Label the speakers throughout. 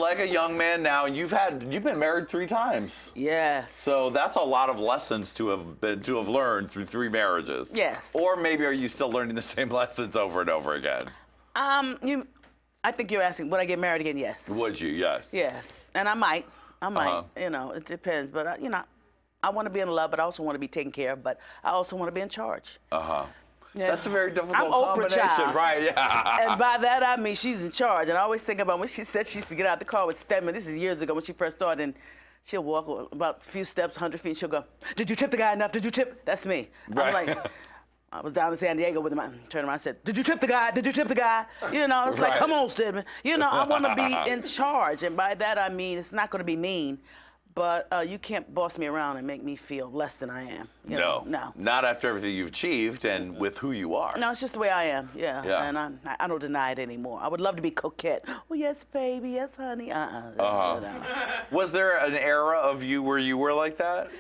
Speaker 1: like a young man now, and you've been married 3 times.
Speaker 2: Yes.
Speaker 1: So that's a lot of lessons to have learned through 3 marriages.
Speaker 2: Yes.
Speaker 1: Or maybe are you still learning the same lessons over and over again?
Speaker 2: I think you're asking, would I get married again? Yes.
Speaker 1: Would you? Yes.
Speaker 2: Yes, and I might. You know, it depends. But you know, I want to be in love, but I also want to be taken care of. But I also want to be in charge.
Speaker 1: Yeah. That's a very difficult
Speaker 2: I'm Oprah
Speaker 1: combination,
Speaker 2: child.
Speaker 1: right? Yeah.
Speaker 2: And by that I mean she's in charge. And I always think about when she said she used to get out of the car with Stedman. This is years ago when she first started. And she'll walk about a few steps, 100 feet. She'll go, "Did you tip the guy enough? Did you tip?" That's me.
Speaker 1: Right.
Speaker 2: I'm like, I was down in San Diego with him. I turned around and said, "Did you tip the guy? Did you tip the guy?" You know, it's like, come on, Stedman. You know, I want to be in charge. And by that I mean it's not going to be mean. But you can't boss me around and make me feel less than I am. You know? No.
Speaker 1: Not after everything you've achieved and with who you are.
Speaker 2: No, it's just the way I am. Yeah. And I don't deny it anymore. I would love to be coquette. Oh, yes, baby. Yes, honey.
Speaker 1: Was there an era of you where you were like that?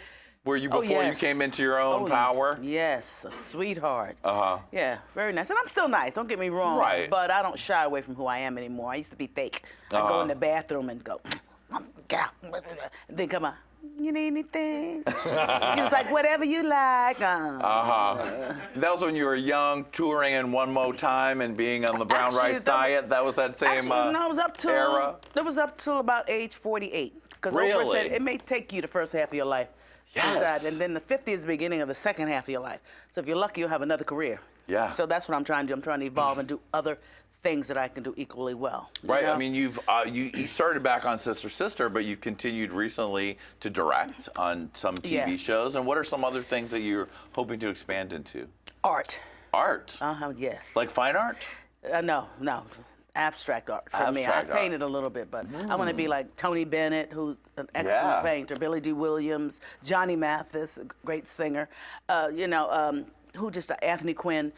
Speaker 1: Where you, before you came into your own power?
Speaker 2: Yes, a sweetheart. Yeah, very nice. And I'm still nice, don't get me wrong.
Speaker 1: Right.
Speaker 2: But I don't shy away from who I am anymore. I used to be fake. I'd go in the bathroom and go, and then come on, you need anything? He's like, whatever you like.
Speaker 1: That was when you were young, touring in One More Time and being on the brown rice diet. That was that same
Speaker 2: no, it was up to
Speaker 1: era?
Speaker 2: It was up till about age 48. Because
Speaker 1: Really?
Speaker 2: Oprah said it may take you the first half of your life.
Speaker 1: Yes.
Speaker 2: And then the 50 is the beginning of the second half of your life. So if you're lucky, you'll have another career.
Speaker 1: Yeah.
Speaker 2: So that's what I'm trying to do. I'm trying to evolve and do other things that I can do equally well.
Speaker 1: Right.
Speaker 2: You know?
Speaker 1: I mean, you started back on Sister Sister, but you've continued recently to direct on some TV shows. And what are some other things that you're hoping to expand into?
Speaker 2: Art.
Speaker 1: Art?
Speaker 2: Yes.
Speaker 1: Like fine art?
Speaker 2: No. Abstract art for me. I painted a little bit, but I want to be like Tony Bennett, who's an excellent painter, Billy D. Williams, Johnny Mathis, a great singer, Anthony Quinn.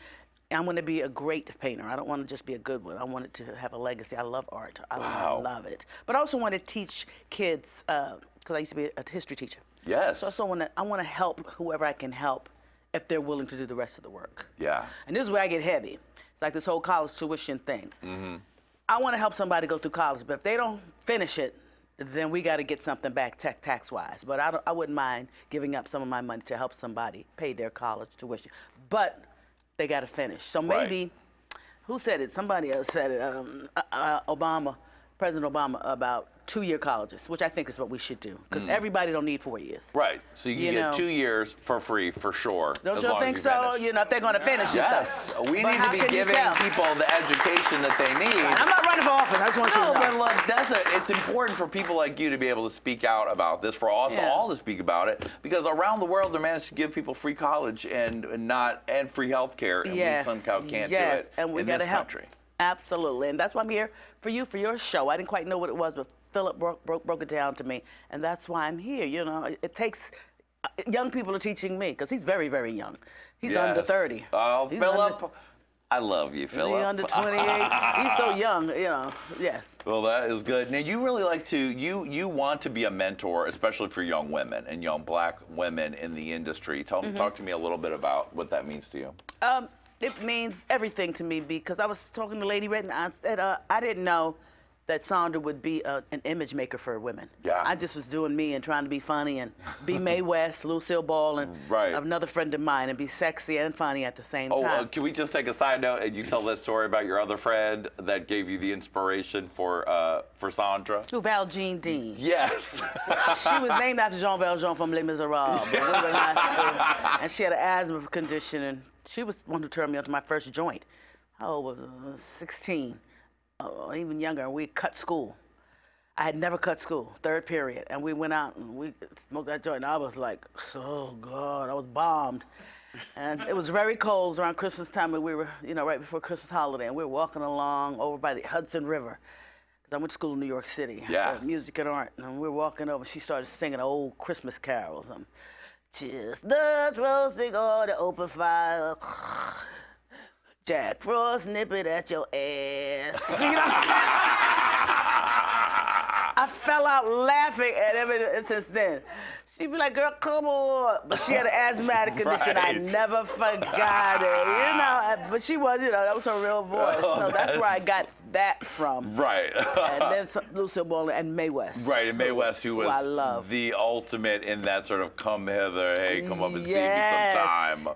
Speaker 2: I want to be a great painter. I don't want to just be a good one. I want it to have a legacy. I love art. I love it. But I also want to teach kids, because I used to be a history teacher.
Speaker 1: Yes.
Speaker 2: So I want to help whoever I can help if they're willing to do the rest of the work.
Speaker 1: Yeah.
Speaker 2: And this is where I get heavy. It's like this whole college tuition thing. I want to help somebody go through college, but if they don't finish it, then we got to get something back tax-wise. But I wouldn't mind giving up some of my money to help somebody pay their college tuition. But they got to finish. So maybe, who said it? Somebody else said it. President Obama, about 2-year colleges, which I think is what we should do, because everybody don't need 4 years.
Speaker 1: Right. So you can get 2 years for free, for sure.
Speaker 2: Don't you think so?
Speaker 1: Finish.
Speaker 2: You know, if they're going to finish it.
Speaker 1: Yes. We need to be giving people the education that they need.
Speaker 2: I'm not running for office. I just want you to know.
Speaker 1: But look, it's important for people like you to be able to speak out about this, for us all to speak about it, because around the world they managed to give people free college and free health care. And we UNCUT can't do it
Speaker 2: and we
Speaker 1: in
Speaker 2: gotta
Speaker 1: this
Speaker 2: help.
Speaker 1: country.
Speaker 2: Absolutely, and that's why I'm here for you, for your show. I didn't quite know what it was, but Philip broke it down to me, and that's why I'm here. You know, it takes young people are teaching me, because he's very, very young. He's under 30.
Speaker 1: Oh, Philip, I love you, Philip.
Speaker 2: He's under 28. He's so young, you know. Yes.
Speaker 1: Well, that is good. Now, you really like to you want to be a mentor, especially for young women and young Black women in the industry. Talk to me a little bit about what that means to you.
Speaker 2: It means everything to me, because I was talking to Lady Red and I said I didn't know that Sandra would be an image maker for women.
Speaker 1: Yeah.
Speaker 2: I just was doing me and trying to be funny and be Mae West, Lucille Ball, and another friend of mine, and be sexy and funny at the same time.
Speaker 1: Can we just take a side note and you tell that story about your other friend that gave you the inspiration for Sandra?
Speaker 2: Who, Val Jean Dean.
Speaker 1: Yes.
Speaker 2: She was named after Jean Valjean from Les Miserables. We were in high school, and she had an asthma condition, and she was the one who turned me onto my first joint. How old was I? 16. Even younger, and we cut school. I had never cut school, 3rd period, and we went out and we smoked that joint, and I was like, oh God, I was bombed. And it was very cold around Christmas time, and we were, right before Christmas holiday, and we were walking along over by the Hudson River. I went to school in New York City, music and art, and we were walking over, she started singing old Christmas carols. Chestnuts roasting on the open fire. Jack Frost nip it at your ass. I fell out laughing at ever since then. She'd be like, girl, come on. But she had an asthmatic condition. I never forgot it, you know. But she was, you know, that was her real voice. So that's where I got that from.
Speaker 1: Right.
Speaker 2: And then Lucille Ball and Mae West.
Speaker 1: Right, and Mae West, who was
Speaker 2: I love.
Speaker 1: the ultimate in that sort of come hither, hey, come up and see me sometime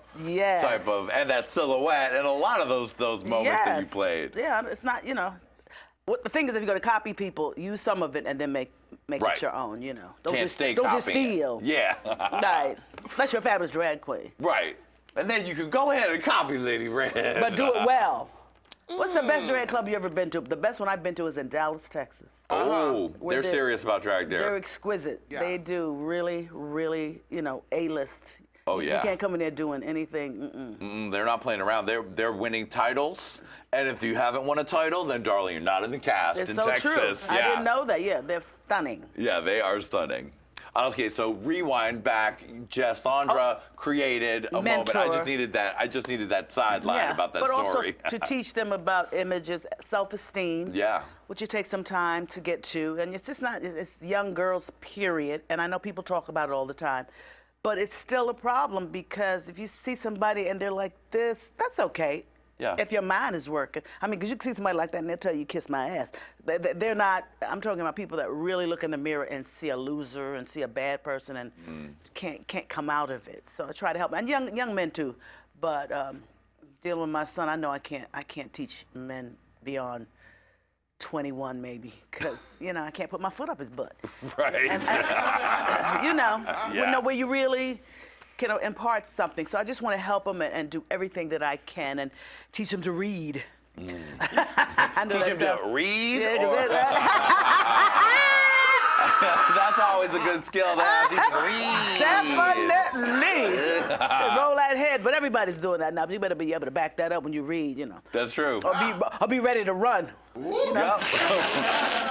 Speaker 1: type of, and that silhouette, and a lot of those moments that you played.
Speaker 2: Yeah, it's not, you know. The thing is, if you're going to copy people, use some of it and then make it your own, you know. Don't just steal.
Speaker 1: Yeah.
Speaker 2: Right. Unless you're a fabulous drag queen.
Speaker 1: Right. And then you can go ahead and copy Lady Red.
Speaker 2: But do it well. What's the best drag club you ever been to? The best one I've been to is in Dallas, Texas.
Speaker 1: Oh, they're serious about drag there.
Speaker 2: They're exquisite. Yes. They do really, really, you know, A-list.
Speaker 1: Oh, yeah.
Speaker 2: You can't come in there doing anything.
Speaker 1: They're not playing around. They're winning titles. And if you haven't won a title, then, darling, you're not in the cast in Texas.
Speaker 2: True.
Speaker 1: Yeah.
Speaker 2: I didn't know that. Yeah, they're stunning.
Speaker 1: Yeah, they are stunning. Okay, so rewind back. Sandra created a moment. I just needed that sideline about that
Speaker 2: but
Speaker 1: story.
Speaker 2: Also to teach them about images, self-esteem.
Speaker 1: Yeah.
Speaker 2: Which it takes some time to get to. And it's just not, it's young girls, period. And I know people talk about it all the time. But it's still a problem because if you see somebody and they're like this, that's okay. Yeah. If your mind is working. I mean, because you can see somebody like that and they'll tell you, kiss my ass. They're not, I'm talking about people that really look in the mirror and see a loser and see a bad person and can't come out of it. So I try to help. And young men too. But dealing with my son, I know I can't teach men beyond 21 maybe, because, you know, I can't put my foot up his butt.
Speaker 1: Right.
Speaker 2: And, you know, where you really can impart something. So I just want to help them and do everything that I can and teach them to read.
Speaker 1: Teach them to read? That's always a good skill to have. Teach them to read.
Speaker 2: Definitely. Roll that head. But everybody's doing that now. But you better be able to back that up when you read, you know.
Speaker 1: That's true.
Speaker 2: Or be ready to run. You know?
Speaker 1: Yep.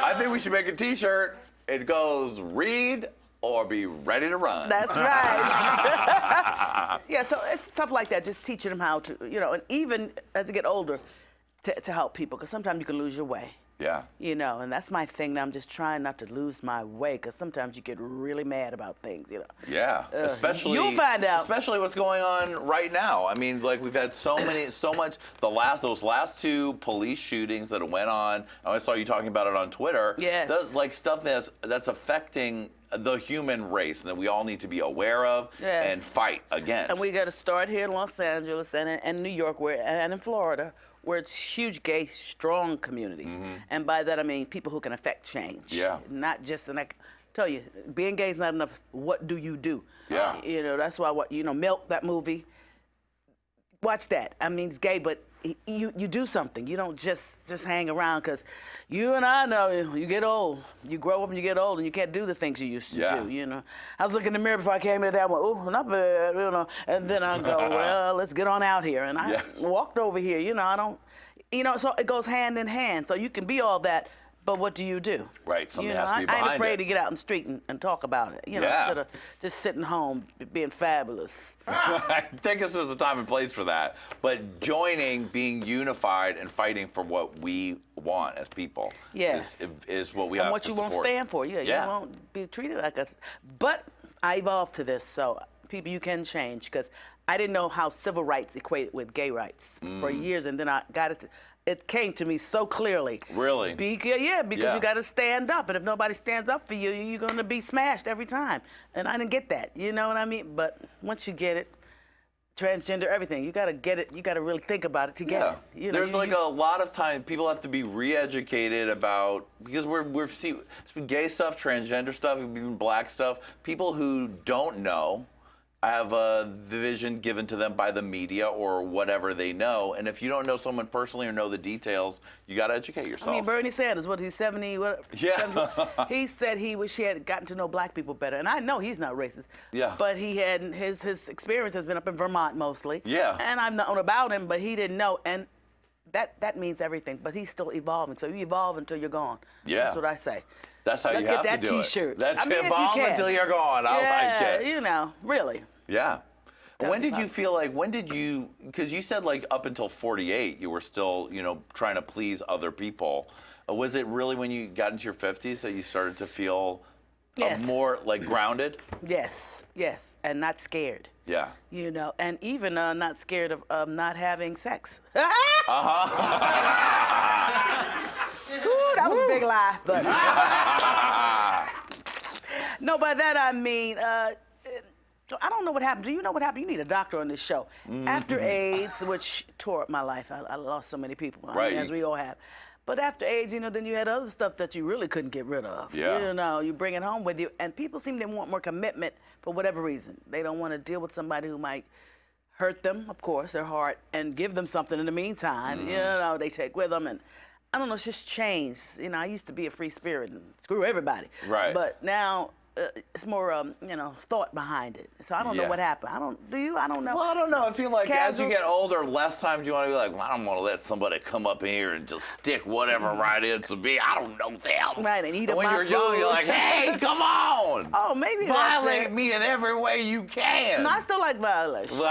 Speaker 1: I think we should make a T-shirt. It goes, read or be ready to run.
Speaker 2: That's right. Yeah, so it's stuff like that, just teaching them how to, you know, and even as they get older, to help people, because sometimes you can lose your way.
Speaker 1: Yeah.
Speaker 2: You know, and that's my thing now. I'm just trying not to lose my way, because sometimes you get really mad about things, you know.
Speaker 1: Yeah, especially.
Speaker 2: You'll find out.
Speaker 1: Especially what's going on right now. I mean, like, we've had so much. Those last two police shootings that went on. I saw you talking about it on Twitter.
Speaker 2: Yes.
Speaker 1: That's like stuff that's affecting the human race, and that we all need to be aware of and fight against.
Speaker 2: And we got to start here in Los Angeles and New York, and in Florida, where it's huge gay, strong communities. And by that I mean people who can affect change. Yeah. Not just, and I tell you, being gay is not enough. What do you do?
Speaker 1: Yeah.
Speaker 2: You know, that's why, Milk, that movie, watch that. I mean, it's gay, but you do something. You don't just hang around, because you and I know you get old. You grow up and you get old and you can't do the things you used to do, you know. I was looking in the mirror before I came in there, I went, oh, not bad, you know. And then I go, well, let's get on out here. And I walked over here, you know, I don't, you know, so it goes hand in hand. So you can be all that, but what do you do?
Speaker 1: Right, something
Speaker 2: you know,
Speaker 1: has to be behind
Speaker 2: I ain't afraid
Speaker 1: it.
Speaker 2: to get out in the street and talk about it, you know, instead of just sitting home being fabulous.
Speaker 1: I think there's a time and place for that. But joining, being unified, and fighting for what we want as people is what we have to support.
Speaker 2: And what you won't stand for. You won't be treated like us. But I evolved to this, so people, you can change, because I didn't know how civil rights equated with gay rights for years, and then I got it. It came to me so clearly.
Speaker 1: Really?
Speaker 2: Because you got to stand up, and if nobody stands up for you, you're going to be smashed every time. And I didn't get that, you know what I mean? But once you get it, transgender, everything, you got to get it. You got to really think about it to get it. You know,
Speaker 1: there's like a lot of time people have to be re-educated about, because we're seeing gay stuff, transgender stuff, even black stuff. People who don't know have the vision given to them by the media or whatever they know. And if you don't know someone personally or know the details, you got to educate yourself.
Speaker 2: I mean, Bernie Sanders, what, he's 70? What,
Speaker 1: yeah.
Speaker 2: 70? He said he wish he had gotten to know black people better. And I know he's not racist. Yeah. But he had, his experience has been up in Vermont mostly. Yeah. And I've known about him, but he didn't know. And that means everything. But he's still evolving. So you evolve until you're gone. Yeah. That's what I say.
Speaker 1: That's how you have to do it.
Speaker 2: Let's get that T-shirt.
Speaker 1: Let's evolve until you're gone. I like it.
Speaker 2: You know, really.
Speaker 1: Yeah. When did you feel like, because you said like up until 48, you were still, you know, trying to please other people. Was it really when you got into your 50s that you started to feel
Speaker 2: Yes.
Speaker 1: more like grounded?
Speaker 2: Yes, and not scared.
Speaker 1: Yeah.
Speaker 2: You know, and even not scared of not having sex.
Speaker 1: Uh-huh.
Speaker 2: Ooh, that was a big lie, but no, by that I mean, I don't know what happened. Do you know what happened? You need a doctor on this show. After AIDS, which tore up my life, I lost so many people,
Speaker 1: Right.
Speaker 2: as we all have. But after AIDS, then you had other stuff that you really couldn't get rid of.
Speaker 1: Yeah.
Speaker 2: You know, you bring it home with you. And people seem to want more commitment for whatever reason. They don't want to deal with somebody who might hurt them, of course, their heart, and give them something in the meantime. You know, they take with them. And I don't know, it's just changed. You know, I used to be a free spirit and screw everybody.
Speaker 1: Right.
Speaker 2: But now it's more, thought behind it. So I don't know what happened. Do you? I don't know.
Speaker 1: Well, I don't know. I feel like as you
Speaker 2: Casuals-
Speaker 1: get older, less times you want to be like, well, I don't want to let somebody come up here and just stick whatever right into me. I don't know them.
Speaker 2: Right, and eat up
Speaker 1: when
Speaker 2: my
Speaker 1: you're young,
Speaker 2: food.
Speaker 1: you're like, hey, come on.
Speaker 2: Oh, maybe that's
Speaker 1: Violate
Speaker 2: it.
Speaker 1: me in every way you can.
Speaker 2: No, I still like violation.
Speaker 1: Yay!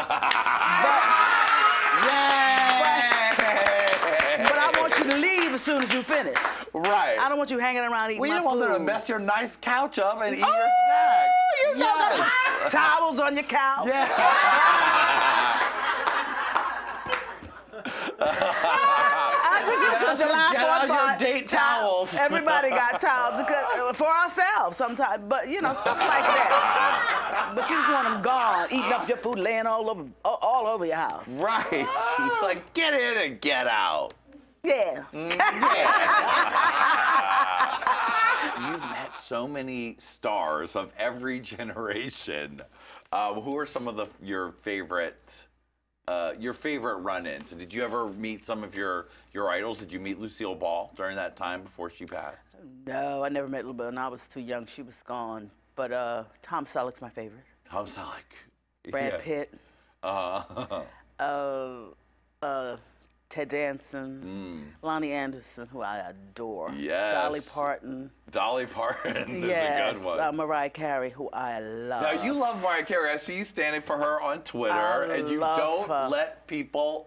Speaker 2: But I want you to leave as soon as you finish.
Speaker 1: Right.
Speaker 2: I don't want you hanging around eating
Speaker 1: Well, you
Speaker 2: my
Speaker 1: don't want
Speaker 2: food.
Speaker 1: them to mess your nice couch up and eat
Speaker 2: Oh,
Speaker 1: your snacks.
Speaker 2: you know
Speaker 1: Yes.
Speaker 2: that. Towels on your couch.
Speaker 1: Yeah.
Speaker 2: I just went to a July
Speaker 1: Get out
Speaker 2: 4th
Speaker 1: your
Speaker 2: party.
Speaker 1: date towels.
Speaker 2: Everybody got towels because, for ourselves sometimes, but stuff like that. But you just want them gone, eating up your food, laying all over your house.
Speaker 1: Right. It's like, get in and get out.
Speaker 2: Yeah.
Speaker 1: You've met so many stars of every generation. Who are some of your favorite run-ins? Did you ever meet some of your idols? Did you meet Lucille Ball during that time before she passed?
Speaker 2: No, I never met Little Bill. No, I was too young. She was gone. But Tom Selleck's my favorite.
Speaker 1: Tom Selleck.
Speaker 2: Brad Pitt. Ted Danson, Lonnie Anderson, who I adore.
Speaker 1: Yes.
Speaker 2: Dolly Parton.
Speaker 1: Dolly Parton is
Speaker 2: Yes.
Speaker 1: a good one.
Speaker 2: Mariah Carey, who I love.
Speaker 1: Now, you love Mariah Carey. I see you standing for her on Twitter,
Speaker 2: I
Speaker 1: and you
Speaker 2: love
Speaker 1: don't
Speaker 2: her.
Speaker 1: let people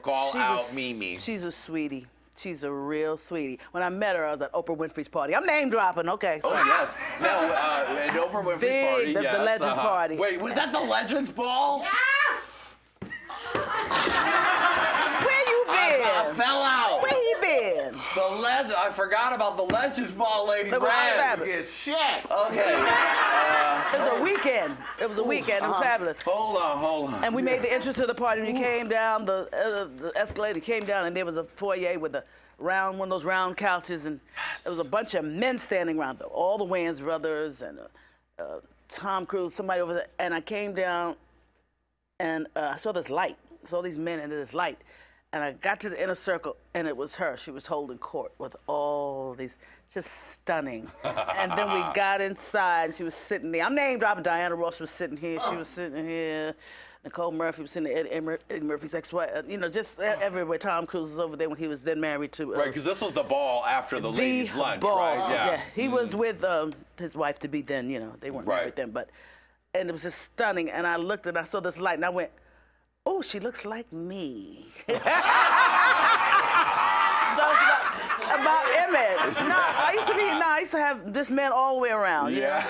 Speaker 1: call out Mimi.
Speaker 2: She's a sweetie. She's a real sweetie. When I met her, I was at Oprah Winfrey's party. I'm name dropping, okay.
Speaker 1: Oh, yes. Now, at Oprah Winfrey's
Speaker 2: Big,
Speaker 1: party,
Speaker 2: the
Speaker 1: yes.
Speaker 2: Legends party.
Speaker 1: Wait, was that the Legends Ball?
Speaker 2: Where you been?
Speaker 1: I fell out.
Speaker 2: Where he been?
Speaker 1: I forgot about the Legends Ball, Lady
Speaker 2: It was
Speaker 1: Red.
Speaker 2: fabulous.
Speaker 1: Get shit. Okay.
Speaker 2: It was a weekend. It was a weekend. It was fabulous.
Speaker 1: Hold on.
Speaker 2: And we made the entrance to the party. When you came down, the escalator came down, and there was a foyer with one of those round couches, and there was a bunch of men standing around, all the Wayans brothers and Tom Cruise, somebody over there. And I came down, and I saw this light. I saw these men and this light. And I got to the inner circle, and it was her. She was holding court with all these, just stunning. And then we got inside, and she was sitting there. I'm name dropping. Diana Ross was sitting here. She was sitting here. Nicole Murphy was sitting there. Eddie Murphy's ex-wife. Just everywhere. Tom Cruise was over there when he was then married to.
Speaker 1: Right, because this was the ball after the ladies' lunch,
Speaker 2: ball.
Speaker 1: right?
Speaker 2: Yeah. He was with his wife to be then. They weren't
Speaker 1: Right.
Speaker 2: married then, and it was just stunning. And I looked and I saw this light, and I went, oh, she looks like me. So about image. I used to have this man all the way around.
Speaker 1: Yeah.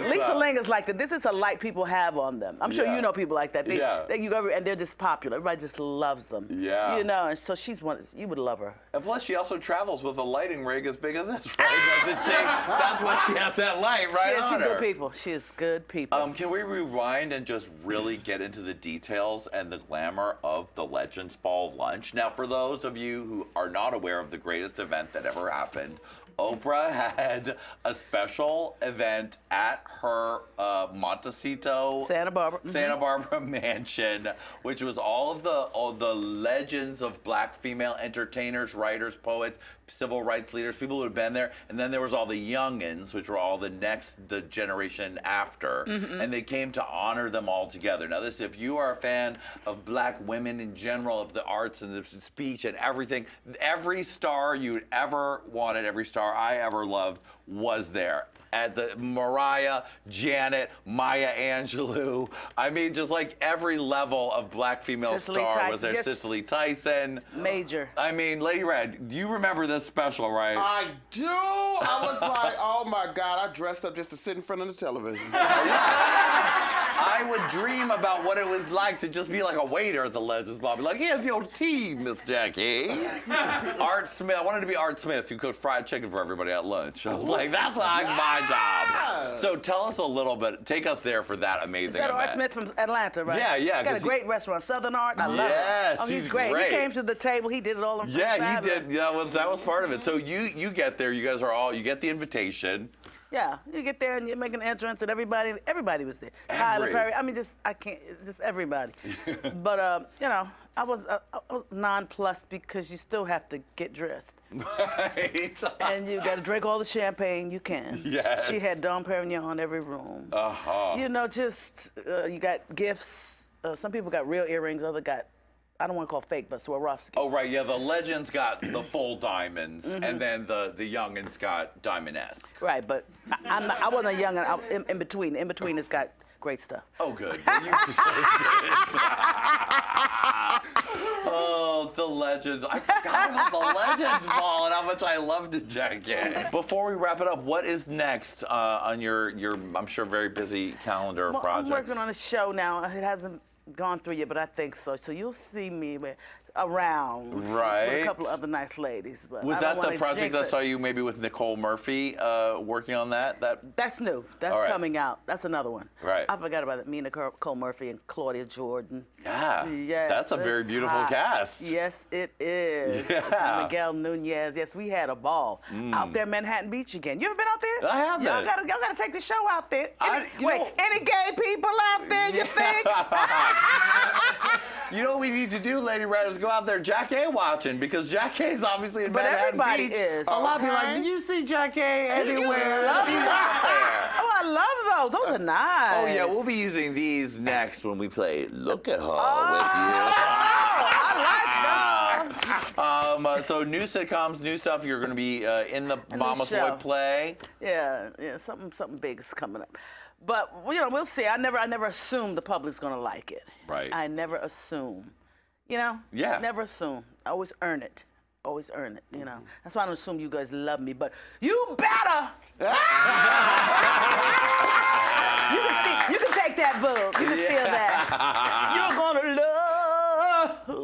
Speaker 2: Lisa Ling is like that. This is a light people have on them. I'm sure
Speaker 1: Yeah.
Speaker 2: you know people like that.
Speaker 1: Yeah.
Speaker 2: You go and they're just popular. Everybody just loves them.
Speaker 1: Yeah.
Speaker 2: And so she's one. You would love her.
Speaker 1: And plus, she also travels with a lighting rig as big as this, right? That's what she has that light right on
Speaker 2: She's
Speaker 1: her.
Speaker 2: good people. She is good people.
Speaker 1: Can we rewind and just really get into the details and the glamour of the Legends Ball lunch? Now, for those of you who are not aware of the greatest event that ever happened, Oprah had a special event at her Montecito,
Speaker 2: Santa Barbara.
Speaker 1: Santa Barbara mansion, which was all the legends of black female entertainers, writers, poets, civil rights leaders, people who had been there, and then there was all the youngins, which were all the generation after, and they came to honor them all together. Now, if you are a fan of black women in general, of the arts and the speech and everything, every star you'd ever wanted, every star star I ever loved was there. At the Mariah, Janet, Maya Angelou. I mean, just like every level of black female star was there.
Speaker 2: Yes.
Speaker 1: Cicely Tyson.
Speaker 2: Major.
Speaker 1: I mean, Lady Red, you remember this special, right?
Speaker 3: I do. I was like, oh my God, I dressed up just to sit in front of the television.
Speaker 1: I would dream about what it was like to just be like a waiter at the Legends Bar. Be like, here's your tea, Miss Jackee. Art Smith. I wanted to be Art Smith who cooked fried chicken for everybody at lunch. I was like, that's like my job. So tell us a little bit. Take us there for that amazing
Speaker 2: Is that
Speaker 1: event.
Speaker 2: Art Smith from Atlanta, right?
Speaker 1: Yeah, yeah.
Speaker 2: He got a great restaurant, Southern Art. I love it.
Speaker 1: Yes,
Speaker 2: Oh,
Speaker 1: he's
Speaker 2: great.
Speaker 1: great.
Speaker 2: He came to the table. He did it all himself.
Speaker 1: Yeah, he did. That was part of it. So you get there. You guys are all. You get the invitation.
Speaker 2: Yeah, you get there and you make an entrance and everybody was there. Tyler Perry, I mean, just everybody. But you know, I was nonplussed because you still have to get dressed.
Speaker 1: Right.
Speaker 2: And you got to drink all the champagne you can.
Speaker 1: Yes.
Speaker 2: She had Dom Perignon in every room.
Speaker 1: Uh-huh.
Speaker 2: You know, you got gifts. Some people got real earrings, others got, I don't want to call fake, but Swarovski.
Speaker 1: Oh, right, yeah, the Legends got the full diamonds, and then the youngins got diamond-esque.
Speaker 2: Right, but I wasn't a youngin', I was in between. In between, it's got great stuff.
Speaker 1: Oh, good. Well, you deserved it. Oh, the Legends. I forgot about the Legends Ball and how much I loved it, Jackee. Before we wrap it up, what is next on your I'm sure, very busy calendar of projects?
Speaker 2: I'm working on a show now. It hasn't gone through yet, but I think so. So you'll see me around with a couple of other nice ladies. But
Speaker 1: was that the project I saw you maybe with Nicole Murphy working on that?
Speaker 2: That's new. That's coming out. That's another one.
Speaker 1: Right.
Speaker 2: I forgot about it. Me, Nicole Murphy, and Claudia Jordan.
Speaker 1: Yeah.
Speaker 2: Yes,
Speaker 1: that's a very beautiful cast.
Speaker 2: Yes, it is.
Speaker 1: Yeah.
Speaker 2: Miguel Nunez. Yes, we had a ball out there in Manhattan Beach again. You ever been out there?
Speaker 1: I haven't.
Speaker 2: Y'all gotta take the show out there. Any gay people out there, you think?
Speaker 1: You know what we need to do, Lady Red, is go out there Jackee watching, because Jackee's obviously in Manhattan
Speaker 2: everybody
Speaker 1: Beach.
Speaker 2: is.
Speaker 1: A lot of people are like, did you see Jackee anywhere? He's out there.
Speaker 2: Oh, I love those. Those are nice.
Speaker 1: Oh, yeah, we'll be using these next when we play Look at Her with you. So new sitcoms, new stuff. You're going to be in the Mama's Boy play.
Speaker 2: Yeah, something big is coming up. But you know, we'll see. I never assume the public's gonna like it.
Speaker 1: Right.
Speaker 2: I never assume. You know?
Speaker 1: Yeah.
Speaker 2: Never assume. I always earn it. Always earn it, you know. That's why I don't assume you guys love me, but you better. You can take that boob. You can steal that. You're gonna love me.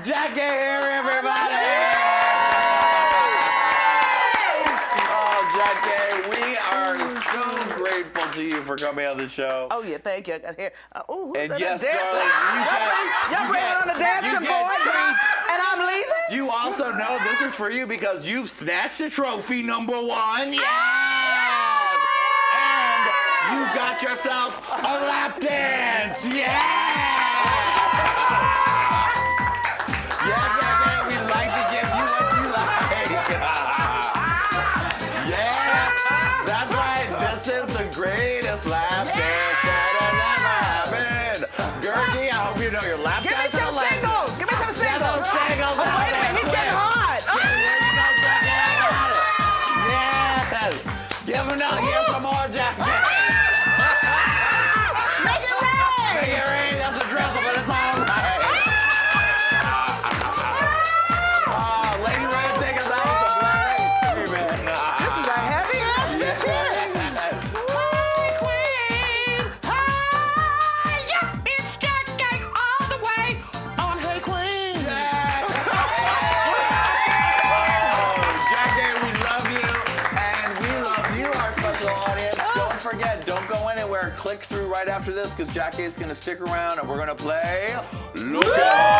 Speaker 1: Jackee Harry, everybody! Oh, Jackee, we are so grateful to you for coming on the show.
Speaker 2: Oh yeah, thank you. I got here.
Speaker 1: And yes, darling,
Speaker 2: y'all bring on the dancing boys, and I'm leaving.
Speaker 1: You also know this is for you because you've snatched a trophy #1. Yes! And you got yourself a lap dance. Yes! Yeah, we'd like to give you what you like. Yeah, that's right. This is the greatest lap dance that has ever happened. Gertie, I hope you know your lap dance.
Speaker 2: Give me some singles. Give me some singles.
Speaker 1: Wait a
Speaker 2: minute, he's getting hot.
Speaker 1: Yes. Give him now. Here's some more, Jackee.
Speaker 2: Make it rain.
Speaker 1: Make it rain. That's a drizzle, but it's all right. Click through right after this because Jackee is going to stick around and we're going to play Look at